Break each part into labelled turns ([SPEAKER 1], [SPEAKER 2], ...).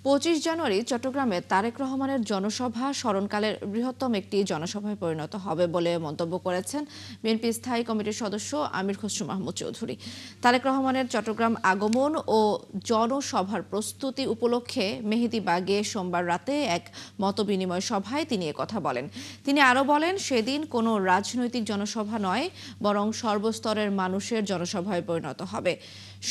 [SPEAKER 1] 25 জানুয়ারি চট্টগ্রামে তারেক রহমানের জনসভা স্মরণকালের বৃহত্তম একটি জনসভায় পরিণত হবে বলে মন্তব্য করেছেন বিএনপি স্থায়ী কমিটির সদস্য আমির খসরু মাহমুদ চৌধুরী। তারেক রহমানের চট্টগ্রাম আগমন ও জনসভার প্রস্তুতি উপলক্ষে মেহেদীবাগে সোমবার রাতে এক মতবিনিময় সভায় তিনি একথা বলেন। তিনি আরও বলেন, সেদিন কোনো রাজনৈতিক জনসভা নয়, বরং সর্বস্তরের মানুষের জনসভায় পরিণত হবে।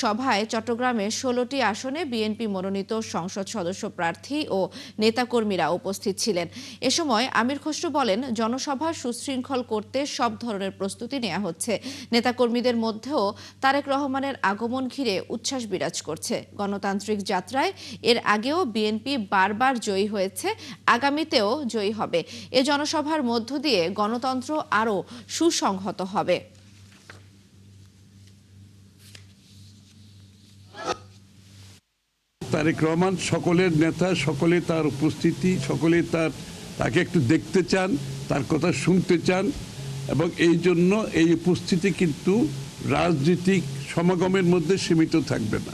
[SPEAKER 1] সভায় চট্টগ্রামে 16টি আসনে বিএনপি মনোনীত সংসদ সদস্য প্রার্থী ও নেতাকর্মীরা উপস্থিত ছিলেন। এ সময় আমির খসরু বলেন, জনসভা সুশৃঙ্খল করতে সব ধরনের প্রস্তুতি নেওয়া হচ্ছে। নেতাকর্মীদের মধ্যেও তারেক রহমানের আগমন ঘিরে উচ্ছ্বাস বিরাজ করছে। গণতান্ত্রিক যাত্রায় এর আগেও বিএনপি বারবার জয়ী হয়েছে, আগামীতেও জয়ী হবে। এ জনসভার মধ্য দিয়ে গণতন্ত্র আরও সুসংহত হবে।
[SPEAKER 2] তারেক রহমান সকলের নেতা, সকলে তার উপস্থিতি, সকলে তাকে একটু দেখতে চান, তার কথা শুনতে চান, এবং এই জন্য এই উপস্থিতি কিন্তু রাজনৈতিক সমাগমের মধ্যে সীমিত থাকবে না।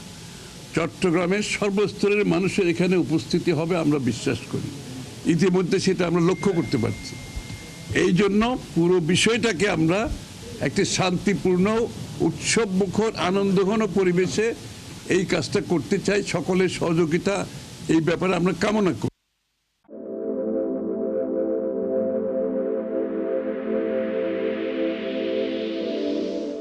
[SPEAKER 2] চট্টগ্রামের সর্বস্তরের মানুষের এখানে উপস্থিতি হবে আমরা বিশ্বাস করি। ইতিমধ্যে সেটা আমরা লক্ষ্য করতে পারছি। এই জন্য পুরো বিষয়টাকে আমরা একটি শান্তিপূর্ণ, উৎসবমুখর, আনন্দঘন পরিবেশে এই কাজটা করতে চাই। সকলের সহযোগিতা এই ব্যাপারে আমরা কামনা করি।